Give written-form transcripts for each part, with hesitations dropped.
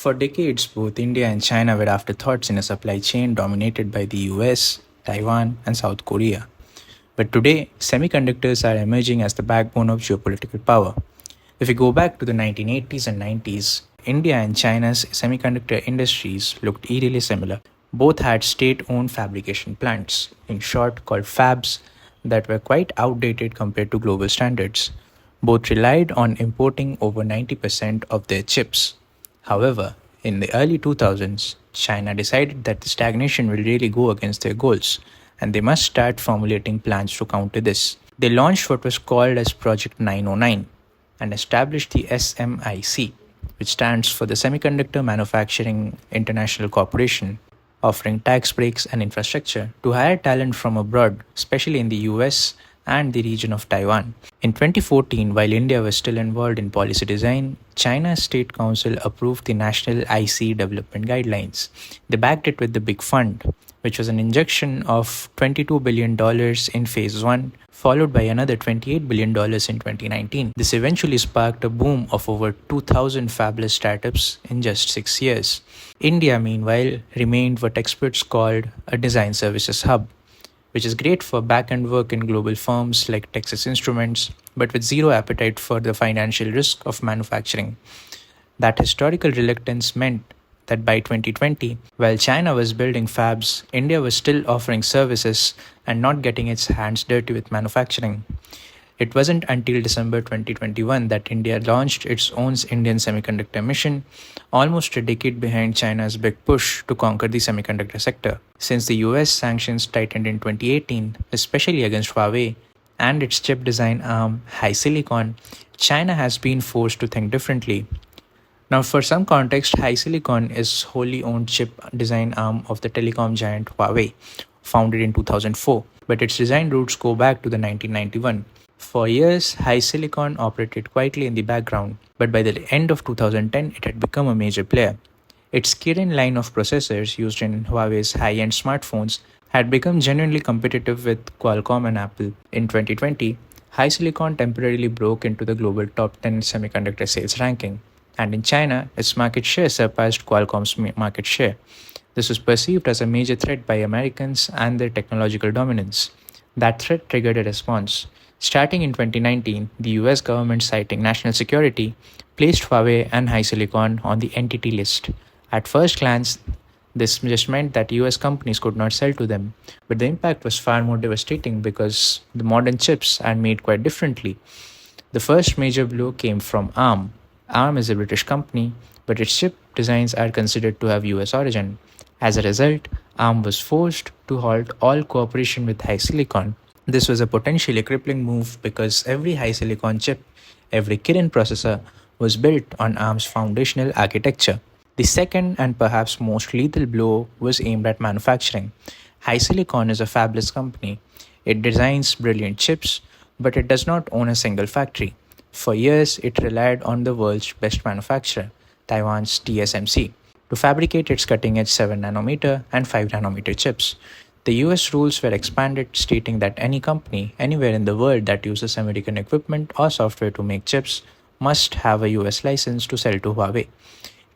For decades, both India and China were afterthoughts in a supply chain dominated by the US, Taiwan, and South Korea. But today, semiconductors are emerging as the backbone of geopolitical power. If we go back to the 1980s and 90s, India and China's semiconductor industries looked eerily similar. Both had state owned fabrication plants, in short, called fabs, that were quite outdated compared to global standards. Both relied on importing over 90% of their chips. However, in the early 2000s, China decided that the stagnation will really go against their goals, and they must start formulating plans to counter this. They launched what was called as Project 909 and established the SMIC, which stands for the Semiconductor Manufacturing International Corporation, offering tax breaks and infrastructure to hire talent from abroad, especially in the US and the region of Taiwan. In 2014, while India was still involved in policy design, China's State Council approved the National IC Development Guidelines. They backed it with the Big Fund, which was an injection of $22 billion in Phase 1, followed by another $28 billion in 2019. This eventually sparked a boom of over 2,000 fabless startups in just 6 years. India, meanwhile, remained what experts called a design services hub, which is great for back-end work in global firms like Texas Instruments, but with zero appetite for the financial risk of manufacturing. That historical reluctance meant that by 2020, while China was building fabs, India was still offering services and not getting its hands dirty with manufacturing. It wasn't until December 2021 that India launched its own Indian semiconductor mission, almost a decade behind China's big push to conquer the semiconductor sector. Since the US sanctions tightened in 2018, especially against Huawei and its chip design arm, HiSilicon, China has been forced to think differently. Now, for some context, HiSilicon is wholly owned chip design arm of the telecom giant Huawei, founded in 2004, but its design roots go back to the 1991. For years, HiSilicon operated quietly in the background, but by the end of 2010, it had become a major player. Its Kirin line of processors used in Huawei's high-end smartphones had become genuinely competitive with Qualcomm and Apple. In 2020, HiSilicon temporarily broke into the global top 10 semiconductor sales ranking, and in China, its market share surpassed Qualcomm's market share. This was perceived as a major threat by Americans and their technological dominance. That threat triggered a response. Starting in 2019, the US government, citing national security, placed Huawei and HiSilicon on the entity list. At first glance, this just meant that US companies could not sell to them, but the impact was far more devastating because the modern chips are made quite differently. The first major blow came from ARM. ARM is a British company, but its chip designs are considered to have US origin. As a result, ARM was forced to halt all cooperation with HiSilicon. This was a potentially crippling move because every HiSilicon chip, every Kirin processor, was built on ARM's foundational architecture. The second and perhaps most lethal blow was aimed at manufacturing. HiSilicon is a fabless company. It designs brilliant chips, but it does not own a single factory. For years, it relied on the world's best manufacturer, Taiwan's TSMC, to fabricate its cutting-edge 7nm and 5nm chips. The US rules were expanded, stating that any company anywhere in the world that uses American equipment or software to make chips must have a US license to sell to Huawei.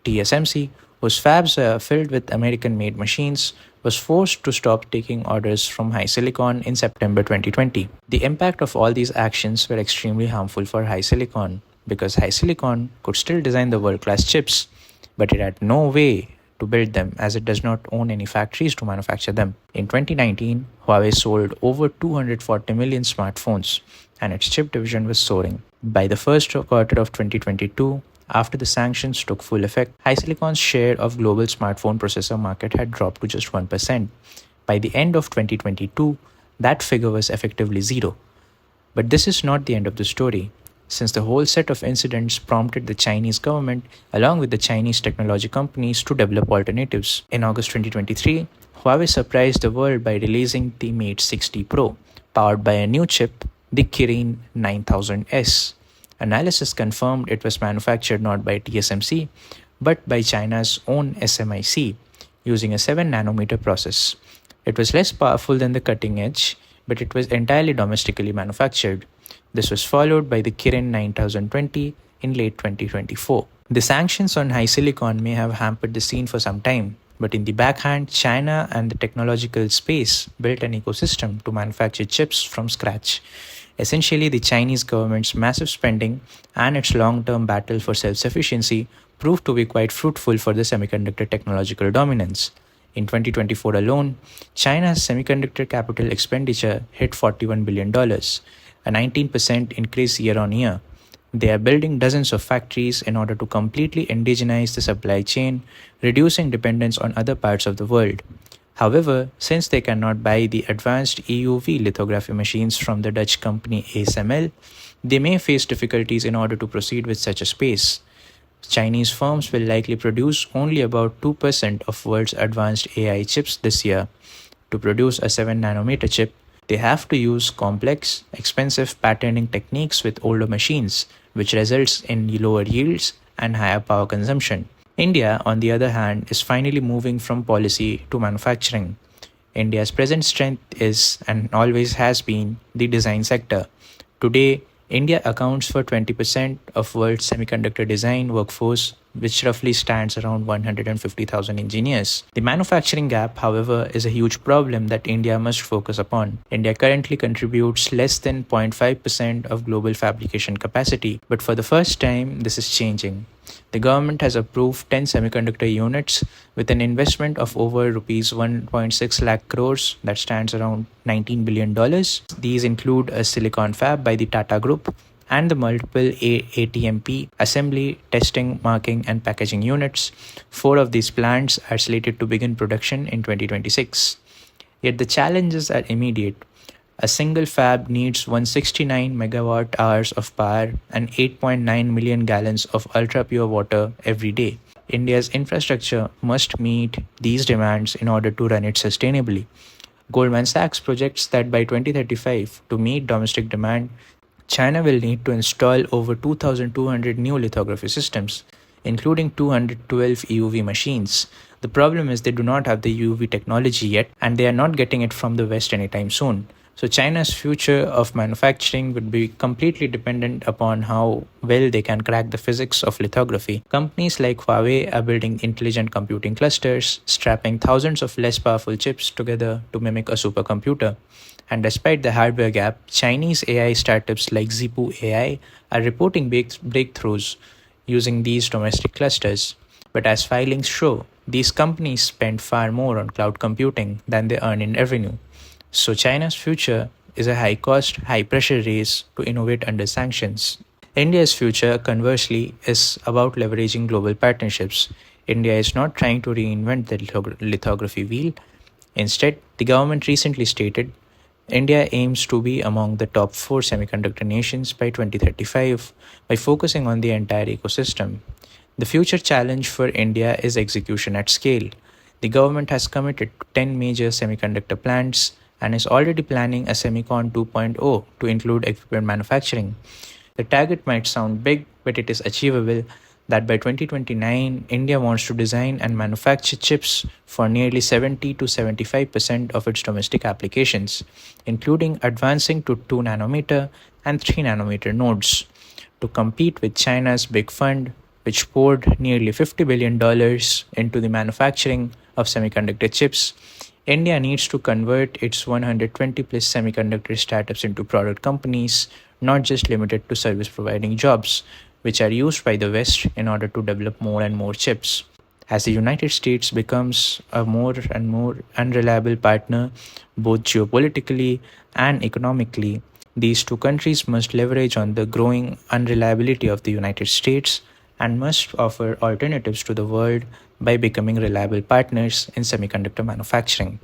TSMC, whose fabs were filled with American-made machines, was forced to stop taking orders from HiSilicon in September 2020. The impact of all these actions were extremely harmful for HiSilicon because HiSilicon could still design the world-class chips, but it had no way to build them as it does not own any factories to manufacture them. In 2019, Huawei sold over 240 million smartphones and its chip division was soaring. By the first quarter of 2022, after the sanctions took full effect, HiSilicon's share of global smartphone processor market had dropped to just 1%. By the end of 2022, that figure was effectively zero. But this is not the end of the story, since the whole set of incidents prompted the Chinese government along with the Chinese technology companies to develop alternatives. In August 2023, Huawei surprised the world by releasing the Mate 60 Pro, powered by a new chip, the Kirin 9000S. Analysis confirmed it was manufactured not by TSMC, but by China's own SMIC, using a 7nm process. It was less powerful than the cutting edge, but it was entirely domestically manufactured. This was followed by the Kirin 9020 in late 2024. The sanctions on high silicon may have hampered the scene for some time, but in the backhand, China and the technological space built an ecosystem to manufacture chips from scratch. Essentially, the Chinese government's massive spending and its long term battle for self sufficiency proved to be quite fruitful for the semiconductor technological dominance. In 2024 alone, China's semiconductor capital expenditure hit $41 billion, dollars, a 19% increase year on year. They are building dozens of factories in order to completely indigenize the supply chain, reducing dependence on other parts of the world. However, since they cannot buy the advanced EUV lithography machines from the Dutch company ASML, they may face difficulties in order to proceed with such a space. Chinese firms will likely produce only about 2% of world's advanced AI chips this year. To produce a 7 nanometer chip, they have to use complex, expensive patterning techniques with older machines, which results in lower yields and higher power consumption. India, on the other hand, is finally moving from policy to manufacturing. India's present strength is and always has been the design sector. Today, India accounts for 20% of world's semiconductor design workforce, which roughly stands around 150,000 engineers. The manufacturing gap, however, is a huge problem that India must focus upon. India currently contributes less than 0.5% of global fabrication capacity, but for the first time, this is changing. The government has approved 10 semiconductor units with an investment of over rupees 1.6 lakh crores, that stands around $19 billion. dollars. These include a silicon fab by the Tata Group and the multiple ATMP assembly, testing, marking, and packaging units. 4 of these plants are slated to begin production in 2026. Yet the challenges are immediate. A single fab needs 169 megawatt hours of power and 8.9 million gallons of ultra pure water every day. India's infrastructure must meet these demands in order to run it sustainably. Goldman Sachs projects that by 2035, to meet domestic demand, China will need to install over 2,200 new lithography systems, including 212 EUV machines. The problem is they do not have the EUV technology yet, and they are not getting it from the West anytime soon. So China's future of manufacturing would be completely dependent upon how well they can crack the physics of lithography. Companies like Huawei are building intelligent computing clusters, strapping thousands of less powerful chips together to mimic a supercomputer. And despite the hardware gap, Chinese AI startups like Zipu AI are reporting breakthroughs using these domestic clusters. But as filings show, these companies spend far more on cloud computing than they earn in revenue. So China's future is a high-cost, high-pressure race to innovate under sanctions. India's future, conversely, is about leveraging global partnerships. India is not trying to reinvent the lithography wheel. Instead, the government recently stated India aims to be among the top 4 semiconductor nations by 2035 by focusing on the entire ecosystem. The future challenge for India is execution at scale. The government has committed to 10 major semiconductor plants and is already planning a Semicon 2.0 to include equipment manufacturing. The target might sound big, but it is achievable that by 2029, India wants to design and manufacture chips for nearly 70 to 75% of its domestic applications, including advancing to 2 nanometer and 3 nanometer nodes. To compete with China's big fund, which poured nearly $50 billion into the manufacturing of semiconductor chips, India needs to convert its 120 plus semiconductor startups into product companies, not just limited to service providing jobs, which are used by the West in order to develop more and more chips. As the United States becomes a more and more unreliable partner, both geopolitically and economically, these two countries must leverage on the growing unreliability of the United States and must offer alternatives to the world by becoming reliable partners in semiconductor manufacturing.